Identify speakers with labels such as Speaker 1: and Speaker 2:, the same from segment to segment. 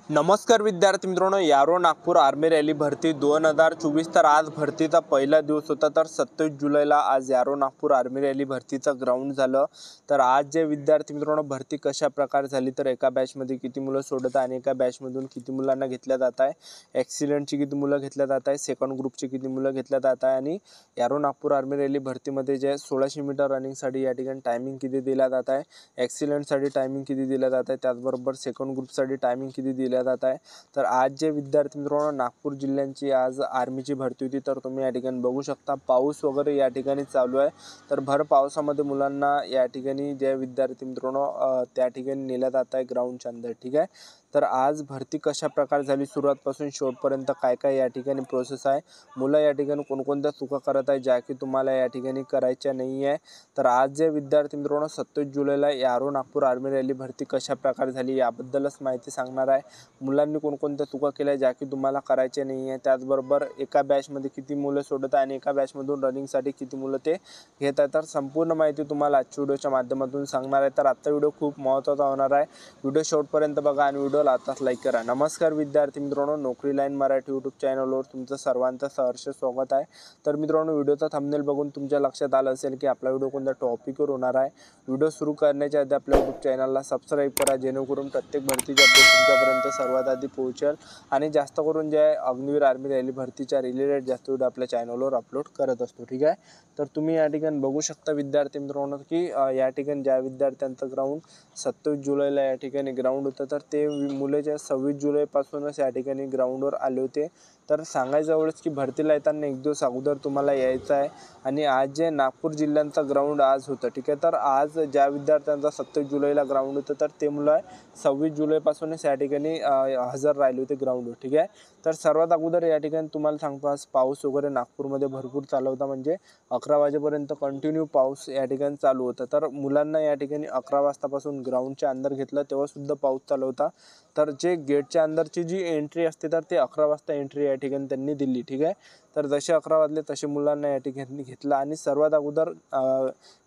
Speaker 1: नमस्कार विद्यार्थी मित्रांनो, यारो नागपूर आर्मी रॅली भरती 2024 तर आज भरतीचा पहिला दिवस होता। तर 27 जुलैला आज यारो नागपूर आर्मी रॅली भरतीचं ग्राउंड झालं। तर आज जे विद्यार्थी मित्रांनो भरती कशा प्रकारे झाली, तर एका बॅचमध्ये किती मुलं सोडत आहे आणि एका बॅचमधून किती मुलांना घेतल्या जात आहे, एक्सिलेंटची किती मुलं घेतल्या जात आहे, सेकंड ग्रुपची किती मुलं घेतल्या जात आहे आणि यारो नागपूर आर्मी रॅली भरतीमध्ये जे 1600 मीटर रनिंगसाठी या ठिकाणी टायमिंग किती दिला जात आहे, एक्सिलेंटसाठी टायमिंग किती दिला जात आहे, त्याचबरोबर सेकंड ग्रुपसाठी टायमिंग किती दिला जात आहे। तर आज जे विद्यार्थी मित्रांनो नागपूर जिल्ह्यांची आज आर्मीची भरती होती, तर तुम्ही या ठिकाणी बघू शकता पाऊस वगैरे या ठिकाणी चालू आहे। तर भर पावसामध्ये मुलांना या ठिकाणी जे विद्यार्थी मित्रांनो त्या ठिकाणी नेल्या जात आहे ग्राउंडच्या अंदर। ठीक आहे, तर आज भरती कशा प्रकारे झाली सुरुवातपासून शेवटपर्यंत काय काय या ठिकाणी प्रोसेस आहे, मुलं या ठिकाणी कोणकोणत्या चुका करत आहे ज्या की तुम्हाला या ठिकाणी करायच्या नाही आहे। तर आज जे विद्यार्थी मित्रांनो 27 जुलैला यारो नागपूर आर्मी रॅली भरती कशा प्रकारे झाली याबद्दलच माहिती सांगणार आहे। मुलांनी कोणकोणत्या चुका केल्या ज्या की तुम्हाला करायच्या नाही आहे, त्याचबरोबर एका बॅचमध्ये किती मुलं सोडत आहे आणि एका बॅचमधून रनिंगसाठी किती मुलं ते घेत आहे, तर संपूर्ण माहिती तुम्हाला आजच्या व्हिडिओच्या माध्यमातून सांगणार आहे। तर आजचा व्हिडिओ खूप महत्त्वाचा होणार आहे, व्हिडिओ शेवटपर्यंत बघा आणि व्हिडिओला आताच लाईक करा। नमस्कार विद्यार्थी मित्रांनो, नोकरी लाईन मराठी यूट्यूब चॅनलवर तुमचं सर्वांचं सहर्ष स्वागत आहे। तर मित्रांनो व्हिडिओचा थंबनेल बघून तुमच्या लक्षात आलं असेल की आपला व्हिडिओ कोणत्या टॉपिकवर होणार आहे। व्हिडिओ सुरू करण्याच्या आधी आपल्या यूट्यूब चॅनलला सबस्क्राईब करा, जेणेकरून प्रत्येक भरतीचे अपडेट तुमच्यापर्यंत सर्वात आधी पोहोचेल आणि जास्त करून जे अग्निवीर आर्मी रॅली भरतीच्या रिलेटेड जास्त व्हिडिओ आपल्या चॅनलवर अपलोड करत असतो। ठीक आहे, तर तुम्ही या ठिकाणी बघू शकता विद्यार्थी मित्रांनो की या ठिकाणी ज्या विद्यार्थ्यांचं ग्राउंड 27 जुलैला या ठिकाणी ग्राउंड होतं, तर ते मुले जे 26 जुलैपासूनच या ठिकाणी ग्राउंडवर आले होते। तर सांगायचं एवढंच की भरतीला येताना एक दिवस अगोदर तुम्हाला यायचं आहे आणि आज जे नागपूर जिल्ह्यांचं ग्राउंड आज होतं। ठीक आहे, तर आज ज्या विद्यार्थ्यांचा 27 जुलैला ग्राउंड होतं तर ते मुलं 26 जुलैपासूनच या ठिकाणी हजर राहिले होते ग्राउंडवर। ठीक आहे, तर सर्वात अगोदर या ठिकाणी तुम्हाला सांगतो आज पाऊस वगैरे नागपूरमध्ये भरपूर चालू होता, म्हणजे 11 वाजेपर्यंत कंटिन्यू पाऊस या ठिकाणी चालू होता। तर मुलांना या ठिकाणी 11 वाजतापासून ग्राउंडच्या अंदर घेतलं तेव्हा सुद्धा पाऊस चालू होता। तर जे गेटच्या अंदरची जी एंट्री असते तर ते 11 वाजता एंट्री या ठिकाणी त्यांनी दिली। ठीक आहे, तर जसे 11 वाजले तसे मुलांना या ठिकाणी घेतलं आणि सर्वात अगोदर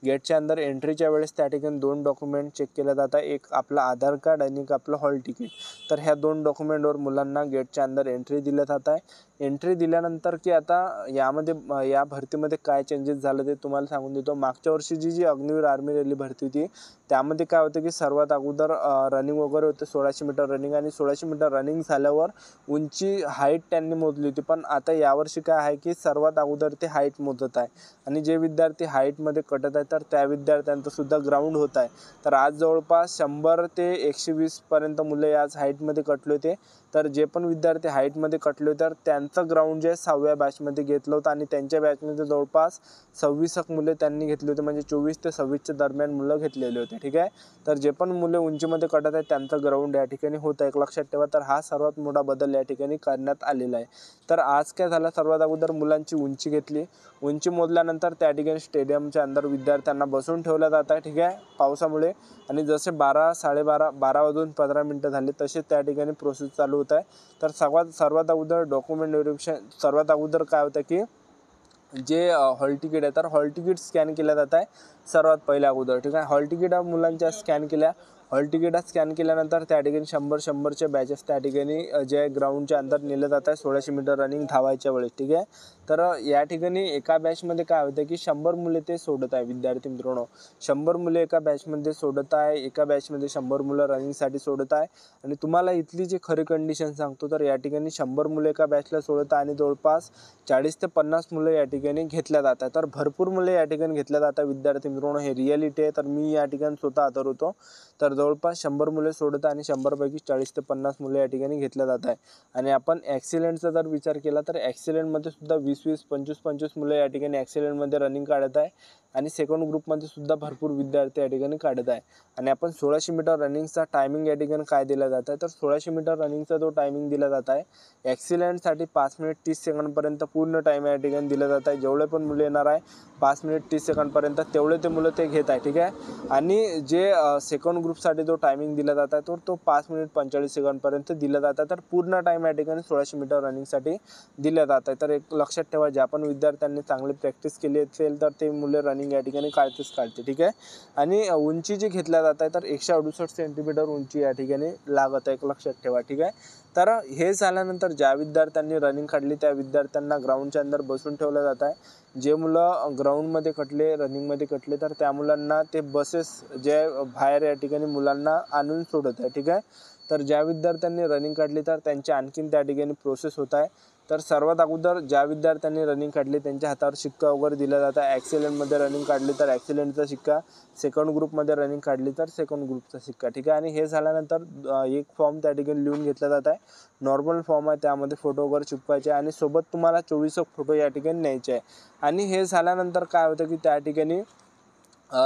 Speaker 1: गेटच्या अंदर एंट्रीच्या वेळेस त्या ठिकाणी 2 डॉक्युमेंट चेक केले जातात, एक आपलं आधार कार्ड आणि एक आपलं हॉल तिकीट। तर ह्या 2 डॉक्युमेंटवर मुलांना गेटच्या अंदर एंट्री दिली जात आहे। एंट्री दिल्यानंतर की आता यामध्ये या भरतीमध्ये काय चेंजेस झाले ते तुम्हाला सांगून देतो। मागच्या वर्षी जी अग्निवीर आर्मी रॅली भरती होती त्यामध्ये काय होतं की सर्वात अगोदर रनिंग वगैरे होते 1600 मीटर रनिंग आणि 1600 मीटर रनिंग झाल्यावर उंची हाईट त्यांनी मोजली होती। पण आता यावर्षी काय आहे की सर्वात अगोदर ते हाईट मोजत आहे आणि जे विद्यार्थी हाईटमध्ये कटत आहे तर त्या विद्यार्थ्यांचं सुद्धा ग्राउंड होत आहे। तर आज जवळपास 100 ते 120 पर्यंत मुले आज हाईटमध्ये कटले होते। तर जे पण विद्यार्थी हाईटमध्ये कटले तर त्यांचं ग्राउंड जे 6व्या बॅचमध्ये घेतलं होतं आणि त्यांच्या बॅचमध्ये जवळपास 26 मुले त्यांनी घेतले होते, म्हणजे 24 ते 26च्या दरम्यान मुलं घेतलेले होते। ठीक आहे, तर जे पण मुले उंचीमध्ये कटत आहेत त्यांचं ग्राउंड या ठिकाणी होतं एक लक्षात ठेवा। तर हा सर्वात मोठा बदल या ठिकाणी करण्यात आलेला आहे। तर आज काय झालं, सर्वात अगोदर मुलांची उंची घेतली, उंची मोजल्यानंतर त्या ठिकाणी स्टेडियमच्या अंदर विद्यार्थ्यांना बसून ठेवलं जात आहे। ठीक आहे, पावसामुळे आणि जसे 12 साडेबारा 12 वाजून 15 मिनटं झाले तसे त्या ठिकाणी प्रोसेस चालू होत आहे। तर सर्वात अगोदर डॉक्युमेंट व्हेरिफिकेशन सर्वात अगोदर काय होतं की जे हॉल तिकीट आहे तर हॉल तिकीट स्कॅन केलं जात आहे सर्वात पहिल्या अगोदर। ठीक आहे, हॉल तिकीट मुलांच्या स्कॅन केल्या, हॉल तिकीट स्कॅन केल्यानंतर त्या ठिकाणी 100 बॅचेस त्या ठिकाणी जे ग्राउंडच्या अंदर नेलं जात आहे 1600 मीटर रनिंग धावायच्या वेळेस। ठीक आहे, तर या ठिकाणी एका बॅचमध्ये काय होतं की 100 मुले ते सोडत आहे विद्यार्थी मित्रांनो, 100 मुले एका बॅचमध्ये सोडत आहे, एका बॅचमध्ये 100 मुलं रनिंगसाठी सोडत आहे। आणि तुम्हाला इथली जी खरी कंडिशन सांगतो तर या ठिकाणी 100 मुले एका बॅचला सोडत आहे आणि जवळपास 40 ते 50 मुलं या ठिकाणी घेतल्या जातात। तर भरपूर मुले या ठिकाणी घेतल्या जातात विद्यार्थी मित्रांनो, हे रिॲलिटी आहे। तर मी या ठिकाणी स्वतः हजर होतो, तर जवळपास 100 मुले सोडत आहे आणि 100 पैकी 40 ते 50 मुले या ठिकाणी घेतल्या जात आहे। आणि आपण ॲक्सिलेंटचा जर विचार केला तर ॲक्सिलेंटमध्ये सुद्धा 20-20, 25-25 मुलं या ठिकाणी ॲक्सिलेंटमध्ये रनिंग काढत आहे आणि सेकंड ग्रुपमध्ये सुद्धा भरपूर विद्यार्थी या ठिकाणी काढत आहे। आणि आपण 1600 मीटर रनिंगचा टायमिंग या ठिकाणी काय दिला जात आहे, तर 1600 मीटर रनिंगचा जो टायमिंग दिला जात आहे ॲक्सिलेंटसाठी 5 मिनिट 30 सेकंडपर्यंत पूर्ण टाईम या ठिकाणी दिला जात आहे। जेवढे पण मुलं येणार आहे 5 मिनिट 30 सेकंडपर्यंत तेवढे ते मुलं ते घेत आहे। ठीक आहे, आणि जे सेकंड ग्रुपसाठी साठी जो टायमिंग दिला जात आहे तो 5 मिनिट 45 सेकंदपर्यंत दिला जात आहे. तर पूर्ण टाईम या ठिकाणी 1600 मीटर रनिंगसाठी दिला जात आहे. तर एक लक्षात ठेवा, ज्या पण विद्यार्थ्यांनी चांगली प्रॅक्टिस केली असेल तर ते मुले रनिंग या ठिकाणी काढते. ठीक आहे. आणि उंची जी घेतल्या जात आहे तर 168 सेंटीमीटर उंची या ठिकाणी लागत आहे, एक लक्षात ठेवा. ठीक आहे. तर हे झाल्यानंतर ज्या विद्यार्थ्यांनी रनिंग काढली त्या विद्यार्थ्यांना ग्राउंडच्या अंदर बसून ठेवलं जात आहे. जे मुलं ग्राउंडमध्ये कटले, रनिंगमध्ये कटले, तर त्या मुलांना ते बसेस जे बाहेर या ठिकाणी मुलांना आणून सोडत आहे. ठीक आहे. तर ज्या विद्यार्थ्यांनी रनिंग काढली तर त्यांची आणखीन त्या ठिकाणी प्रोसेस होत आहे. तर सर्वात अगोदर ज्या विद्यार्थ्यांनी रनिंग काढली त्यांच्या हातावर शिक्का वगैरे दिला जात आहे. ॲक्सिलेंटमध्ये रनिंग काढली तर ॲक्सिलेंटचा शिक्का, सेकंड ग्रुपमध्ये रनिंग काढली तर सेकंड ग्रुपचा शिक्का. ठीक आहे. आणि हे झाल्यानंतर एक फॉर्म त्या ठिकाणी लिहून घेतला जात आहे. नॉर्मल फॉर्म आहे, त्यामध्ये फोटो वगैरे चिपकायचे आणि सोबत तुम्हाला 24 फोटो या ठिकाणी न्यायचे आहे. आणि हे झाल्यानंतर काय होतं की त्या ठिकाणी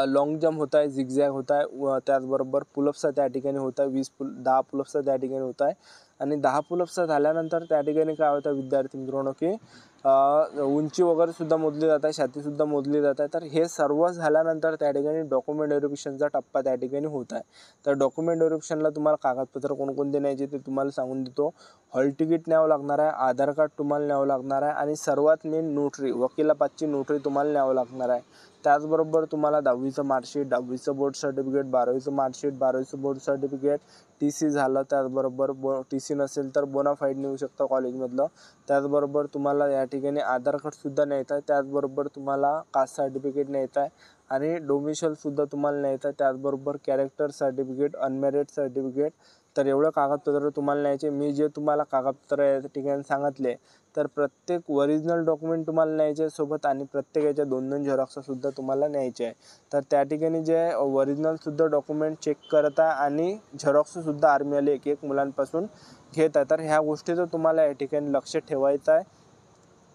Speaker 1: लॉंग जंप होत आहे, झिगझॅग होत आहे, त्याचबरोबर पुलअप्सचा त्या ठिकाणी होत आहे, 10 पुलअप्सचा त्या ठिकाणी होत आहे. आणि 10 पुलअप्सचा झाल्यानंतर त्या ठिकाणी काय होतं विद्यार्थी मित्रांनो की उंची वगैरे सुद्धा मोजली जात आहे, छातीसुद्धा मोजली जात आहे. तर हे सर्व झाल्यानंतर त्या ठिकाणी डॉक्युमेंट व्हेरिफिकेशनचा टप्पा त्या ठिकाणी होत आहे. तर डॉक्युमेंट व्हेरिफिकेशनला तुम्हाला कागदपत्र कोणकोणते न्यायचे ते तुम्हाला सांगून देतो. हॉल तिकीट न्यावं लागणार आहे, आधार कार्ड तुम्हाला न्यावं लागणार आहे आणि सर्वात मेन नोटरी, वकिलापाचची नोटरी तुम्हाला न्यावं लागणार आहे. त्याचबरोबर तुम्हाला 10वीचं मार्कशीट, 10वीचं बोर्ड सर्टिफिकेट, 12वीचं मार्कशीट, 12वीचं बोर्ड सर्टिफिकेट, TC झालं, त्याचबरोबर TC नसेल तर बोनाफाईड नेऊ शकता कॉलेजमधलं. त्याचबरोबर तुम्हाला या ठिकाणी आधार कार्डसुद्धा न्यायचं आहे. त्याचबरोबर तुम्हाला कास्ट सर्टिफिकेट न्यायचं आहे आणि डोमिशियलसुद्धा तुम्हाला न्यायचं आहे. त्याचबरोबर कॅरेक्टर सर्टिफिकेट, अनमॅरिड सर्टिफिकेट. तर एवढं कागदपत्र तुम्हाला न्यायचे. मी जे तुम्हाला कागदपत्र या ठिकाणी सांगितले तर प्रत्येक ओरिजिनल डॉक्युमेंट तुम्हाला न्यायचे सोबत आणि प्रत्येकाच्या 2-2 झेरॉक्ससुद्धा तुम्हाला न्यायचे आहे. तर त्या ठिकाणी जे ओरिजिनलसुद्धा डॉक्युमेंट चेक करत आहे आणि झेरॉक्ससुद्धा आर्मीवाले एक मुलांपासून घेत आहे. तर ह्या गोष्टीचं तुम्हाला या ठिकाणी लक्ष ठेवायचं आहे.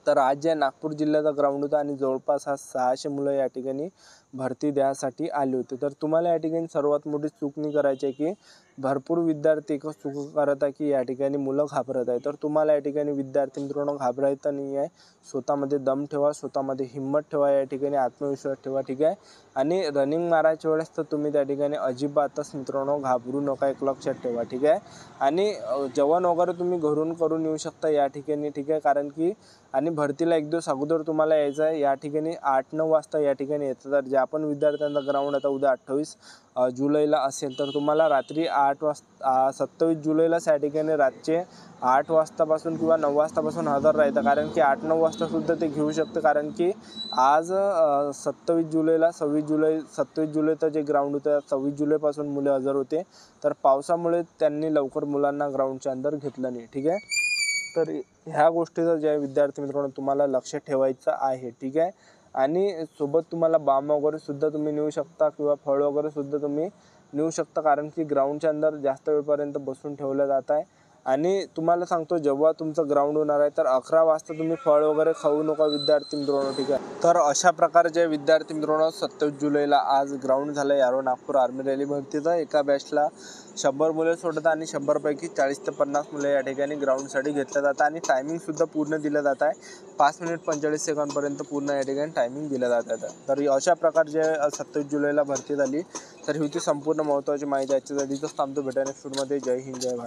Speaker 1: तर आज जे नागपूर जिल्ह्याचा ग्राउंड होता आणि जवळपास 600 मुलं या ठिकाणी भरती द्यासाठी आले होते. तर तुम्हाला या ठिकाणी सर्वात मोठी चूक नाही करायची आहे की भरपूर विद्यार्थी एकच चूक करत आहे की या ठिकाणी मुलं घाबरत आहे. तर तुम्हाला या ठिकाणी विद्यार्थी मित्रांनो घाबरायचं नाही आहे. स्वतःमध्ये दम ठेवा, स्वतःमध्ये हिंमत ठेवा, या ठिकाणी आत्मविश्वास ठेवा. ठीक आहे. आणि रनिंग मारायच्या वेळेस तर तुम्ही त्या ठिकाणी अजिबातच मित्रांनो घाबरू नका, एक लक्षात ठेवा. ठीक आहे. आणि जेवण वगैरे तुम्ही घरून करून येऊ शकता या ठिकाणी. ठीक आहे. कारण की आणि भरतीला एक दिवस अगोदर तुम्हाला यायचं आहे. या ठिकाणी 8-9 वाजता या ठिकाणी यायचं. तर ज्या पण विद्यार्थ्यांचा ग्राउंड आता उद्या 28 जुलैला असेल तर तुम्हाला रात्री 8 वाजता 27 जुलैलाच या ठिकाणी रातचे 8 वाजतापासून किंवा 9 वाजतापासून हजर राहतं. कारण की 8-9 वाजतासुद्धा ते घेऊ शकतं. कारण की आज 27 जुलैला 27 जुलैचं जे ग्राउंड होतं 26 जुलैपासून मुले हजर होते. तर पावसामुळे त्यांनी लवकर मुलांना ग्राउंडच्या अंदर घेतलं नाही. ठीक आहे. तर ह्या गोष्टीचं जे विद्यार्थी मित्रांनो तुम्हाला लक्ष ठेवायचं आहे. ठीक आहे. आणि सोबत तुम्हाला बाम वगैरे सुद्धा तुम्ही नेऊ शकता किंवा फळ वगैरे सुद्धा तुम्ही नेऊ शकता. कारण की ग्राउंडच्या अंदर जास्त वेळपर्यंत बसून ठेवलं जात आहे. आणि तुम्हाला सांगतो जेव्हा तुमचं ग्राउंड होणार आहे तर 11 वाजता तुम्ही फळ वगैरे खाऊ नका विद्यार्थी मित्रांनो. ठीक आहे. तर अशा प्रकारचे विद्यार्थी मित्रांनो 27 जुलैला आज ग्राउंड झालं यारो नागपूर आर्मी रॅली भरतीचं. एका बॅचला 100 मुले सोडतात आणि 100 पैकी 40 ते 50 मुले या ठिकाणी ग्राउंडसाठी घेतलं जातं आणि टायमिंगसुद्धा पूर्ण दिलं जात आहे. 5 मिनिट 45 सेकंदपर्यंत पूर्ण या ठिकाणी टायमिंग दिलं जात आहे. तर अशा प्रकारचे 27 जुलैला भरती झाली. तर ही होती संपूर्ण महत्त्वाची माहिती. आजच्या जागीच थांबतो. भेटा नेक्स्ट व्हिडिओमध्ये. जय हिंद, जय भारत.